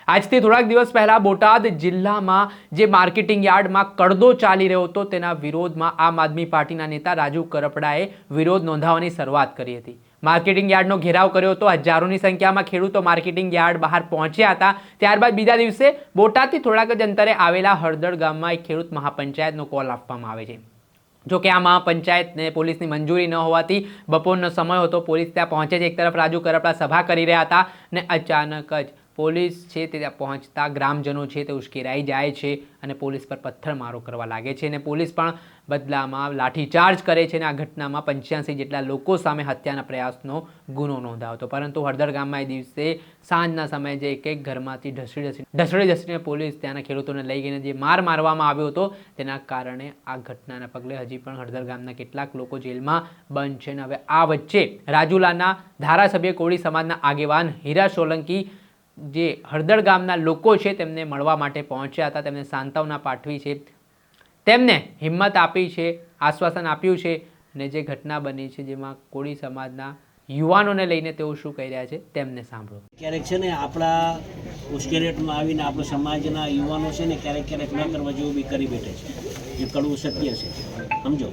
આજથી થોડાક દિવસ પહેલા બોટાદ જિલ્લામાં જે માર્કેટિંગ યાર્ડમાં કડદો ચાલી રહ્યો હતો તેના વિરોધમાં આમ આદમી પાર્ટીના નેતા રાજુ કરપડાએ વિરોધ નોંધાવવાની શરૂઆત કરી હતી। માર્કેટિંગ યાર્ડનો ઘેરાવ કર્યો હતો। હજારોની સંખ્યામાં ખેડૂતો માર્કેટિંગ યાર્ડ બહાર પહોંચ્યા હતા। ત્યારબાદ બીજા દિવસે બોટાદથી થોડાક જ અંતરે આવેલા હળદર ગામમાં એક ખેડૂત મહાપંચાયતનો કોલ આપવામાં આવે છે। જો કે આ મહાપંચાયતને પોલીસની મંજૂરી ન હોવાથી બપોરનો સમય હતો, પોલીસ ત્યાં પહોંચે છે। એક તરફ રાજુ કરપડા સભા કરી રહ્યા હતા ને અચાનક જ પોલીસ છે તે ત્યાં પહોંચતા ગ્રામજનો છે તે ઉશ્કેરાઈ જાય છે અને પોલીસ પર પથ્થરમારો કરવા લાગે છે અને પોલીસ પણ બદલામાં લાઠીચાર્જ કરે છે અને આ ઘટનામાં 85 જેટલા લોકો સામે હત્યાના પ્રયાસનો ગુનો નોંધાયો હતો। પરંતુ હળદર ગામમાં એ દિવસે સાંજના સમયે જે એક ઘરમાંથી ઢસડીને પોલીસ ત્યાંના ખેડૂતોને લઈ ગઈને જે માર મારવામાં આવ્યો હતો તેના કારણે આ ઘટનાના પગલે હજી પણ હળદર ગામના કેટલાક લોકો જેલમાં બંધ છે। અને હવે આ વચ્ચે રાજુલાના ધારાસભ્ય કોળી સમાજના આગેવાન હીરા સોલંકી જે હળદર ગામના લોકો છે તેમને મળવા માટે પહોંચ્યા હતા, તેમને સાંત્વના પાઠવી છે, તેમને હિંમત આપી છે, આશ્વાસન આપ્યું છે અને જે ઘટના બની છે જેમાં કોળી સમાજના યુવાનોને લઈને તેઓ શું કહી રહ્યા છે તેમને સાંભળો। ક્યારેક છે ને આપણા ઉશ્કેરેટમાં આવીને આપણા સમાજના યુવાનો છે ને ક્યારેક ન કરવા જેવું બી કરી બેઠે છે, જે કડવું સત્ય છે, સમજો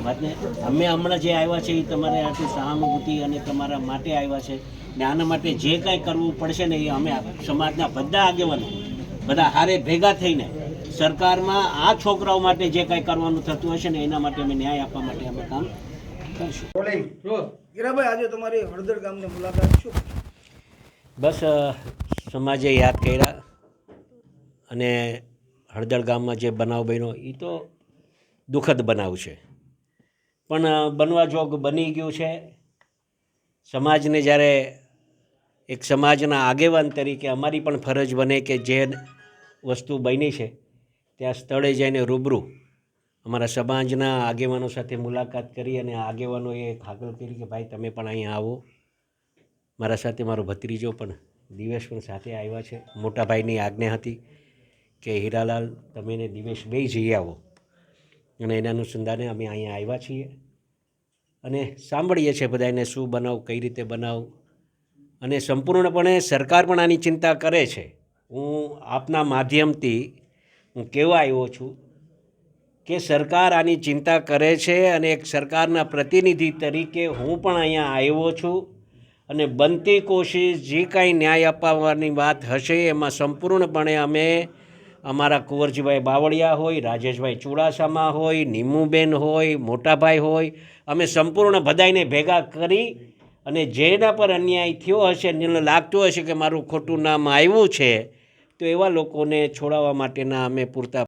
વાતને। અમે હમણાં જે આવ્યા છે એ તમારે આટલી સહાનુભૂતિ અને તમારા માટે આવ્યા છે ને આના માટે જે કાંઈ કરવું પડશે ને એ અમે સમાજના બધા આગેવાનો બધા હારે ભેગા થઈને સરકારમાં આ છોકરાઓ માટે જે કાંઈ કરવાનું થતું હશે ને એના માટે અમે ન્યાય આપવા માટે અમે કામ કરશું। હીરાભાઈ, આજે તમારી હળદર ગામની મુલાકાત શું? બસ સમાજે યાદ કર્યા અને હળદર ગામમાં જે બનાવ બન્યો એ તો દુઃખદ બનાવ છે, પણ બનવા જોગ બની ગયું છે। સમાજને જ્યારે એક સમાજના આગેવાન તરીકે અમારી પણ ફરજ બને કે જે વસ્તુ બની છે ત્યાં સ્થળે જઈને રૂબરૂ અમારા સમાજના આગેવાનો સાથે મુલાકાત કરી અને આગેવાનોએ હાકલ કરી કે ભાઈ તમે પણ અહીંયા આવો। મારા સાથે મારો ભત્રીજો પણ દિવેશ પણ સાથે આવ્યા છે। મોટા ભાઈની આજ્ઞા હતી કે હીરાલાલ તમે ને દિવેશ બેય જઈ આવો અને એના અનુસંધાને અમે અહીંયા આવ્યા છીએ અને સાંભળીએ છીએ બધાને શું બનાવ, કઈ રીતે બનાવ અને સંપૂર્ણપણે સરકાર પણ આની ચિંતા કરે છે। હું આપના માધ્યમથી હું કહેવા આવ્યો છું કે સરકાર આની ચિંતા કરે છે અને એક સરકારના પ્રતિનિધિ તરીકે હું પણ અહીંયા આવ્યો છું અને બનતી કોશિશ જે કાંઈ ન્યાય અપાવવાની વાત હશે એમાં સંપૂર્ણપણે અમે અમારા કુંવરજીભાઈ બાવળિયા હોય, રાજેશભાઈ ચુડાસમા હોય, નીમુબેન હોય, મોટાભાઈ હોય, અમે સંપૂર્ણ બધાને ભેગા કરી અને જેના પર અન્યાય થયો હશે, જેને લાગતું હશે કે મારું ખોટું નામ આવ્યું છે તો એવા લોકોને છોડાવવા માટેના અમે પૂરતા